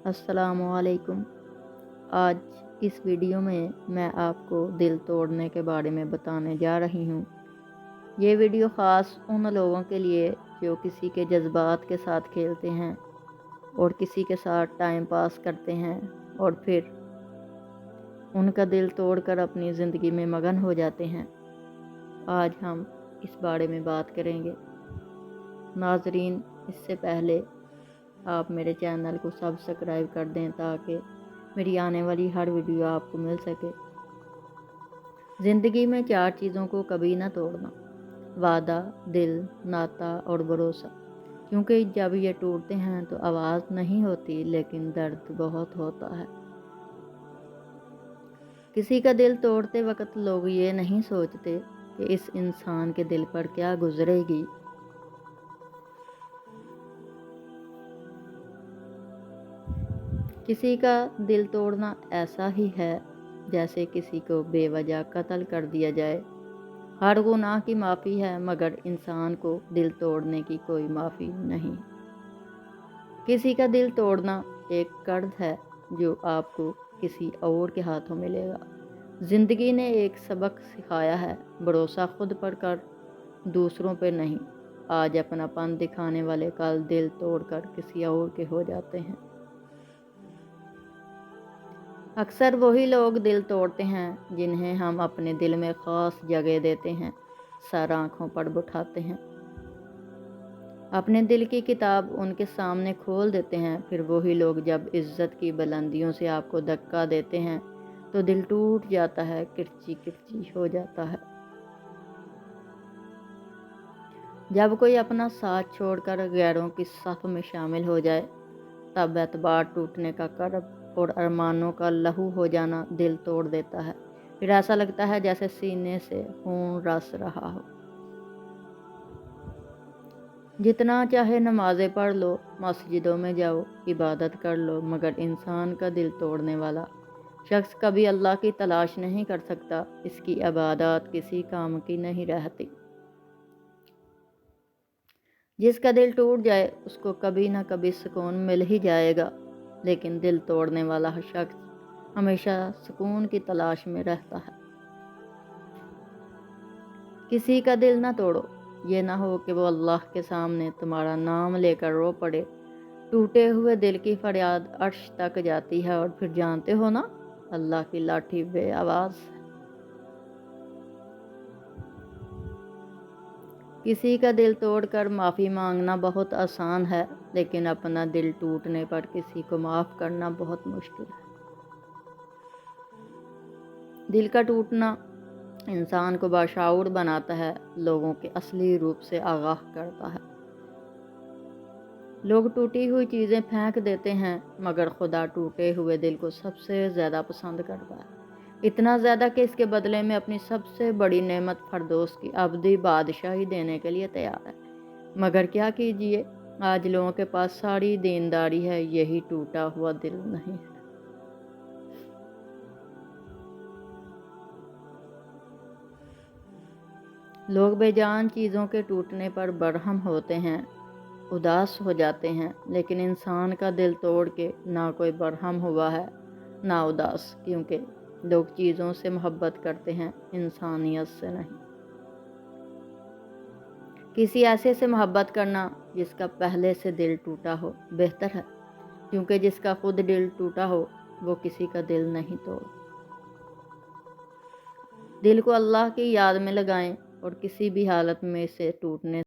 अस्सलाम वालेकुम। आज इस वीडियो में मैं आपको दिल तोड़ने के बारे में बताने जा रही हूँ। ये वीडियो ख़ास उन लोगों के लिए जो किसी के जज्बात के साथ खेलते हैं और किसी के साथ टाइम पास करते हैं और फिर उनका दिल तोड़कर अपनी ज़िंदगी में मगन हो जाते हैं। आज हम इस बारे में बात करेंगे। नाज़रीन, इससे पहले आप मेरे चैनल को सब्सक्राइब कर दें ताकि मेरी आने वाली हर वीडियो आपको मिल सके। ज़िंदगी में 4 चीज़ों को कभी ना तोड़ना: वादा, दिल, नाता और भरोसा। क्योंकि जब ये टूटते हैं तो आवाज़ नहीं होती, लेकिन दर्द बहुत होता है। किसी का दिल तोड़ते वक्त लोग ये नहीं सोचते कि इस इंसान के दिल पर क्या गुजरेगी। किसी का दिल तोड़ना ऐसा ही है जैसे किसी को बेवजह कत्ल कर दिया जाए। हर गुनाह की माफ़ी है, मगर इंसान को दिल तोड़ने की कोई माफ़ी नहीं। किसी का दिल तोड़ना एक कर्ज है जो आपको किसी और के हाथों मिलेगा। ज़िंदगी ने एक सबक सिखाया है: भरोसा खुद पर कर, दूसरों पर नहीं। आज अपनापन दिखाने वाले कल दिल तोड़कर किसी और के हो जाते हैं। अक्सर वही लोग दिल तोड़ते हैं जिन्हें हम अपने दिल में ख़ास जगह देते हैं, सर आँखों पर बिठाते हैं, अपने दिल की किताब उनके सामने खोल देते हैं। फिर वही लोग जब इज्जत की बुलंदियों से आपको धक्का देते हैं तो दिल टूट जाता है, किरची किरची हो जाता है। जब कोई अपना साथ छोड़कर गैरों की सफ़ में शामिल हो जाए, तब एतबार टूटने का कर्ब और अरमानों का लहू हो जाना दिल तोड़ देता है। फिर ऐसा लगता है जैसे सीने से खून रस रहा हो। जितना चाहे नमाज़ें पढ़ लो, मस्जिदों में जाओ, इबादत कर लो, मगर इंसान का दिल तोड़ने वाला शख्स कभी अल्लाह की तलाश नहीं कर सकता। इसकी इबादत किसी काम की नहीं रहती। जिसका दिल टूट जाए उसको कभी ना कभी सुकून मिल ही जाएगा, लेकिन दिल तोड़ने वाला शख्स हमेशा सुकून की तलाश में रहता है। किसी का दिल ना तोड़ो, ये ना हो कि वो अल्लाह के सामने तुम्हारा नाम लेकर रो पड़े। टूटे हुए दिल की फरियाद अर्श तक जाती है और फिर जानते हो ना, अल्लाह की लाठी बे आवाज़। किसी का दिल तोड़कर माफ़ी मांगना बहुत आसान है, लेकिन अपना दिल टूटने पर किसी को माफ़ करना बहुत मुश्किल है। दिल का टूटना इंसान को बाशऊर बनाता है, लोगों के असली रूप से आगाह करता है। लोग टूटी हुई चीज़ें फेंक देते हैं, मगर खुदा टूटे हुए दिल को सबसे ज़्यादा पसंद करता है। इतना ज़्यादा कि इसके बदले में अपनी सबसे बड़ी नेमत फरदौस की अब्दी बादशाही देने के लिए तैयार है। मगर क्या कीजिए, आज लोगों के पास सारी दीनदारी है, यही टूटा हुआ दिल नहीं है। लोग बेजान चीज़ों के टूटने पर बरहम होते हैं, उदास हो जाते हैं, लेकिन इंसान का दिल तोड़ के ना कोई बरहम हुआ है ना उदास, क्योंकि लोग चीज़ों से मोहब्बत करते हैं, इंसानियत से नहीं। किसी ऐसे से मोहब्बत करना जिसका पहले से दिल टूटा हो बेहतर है, क्योंकि जिसका खुद दिल टूटा हो वो किसी का दिल नहीं तोड़। दिल को अल्लाह की याद में लगाएं और किसी भी हालत में इसे टूटने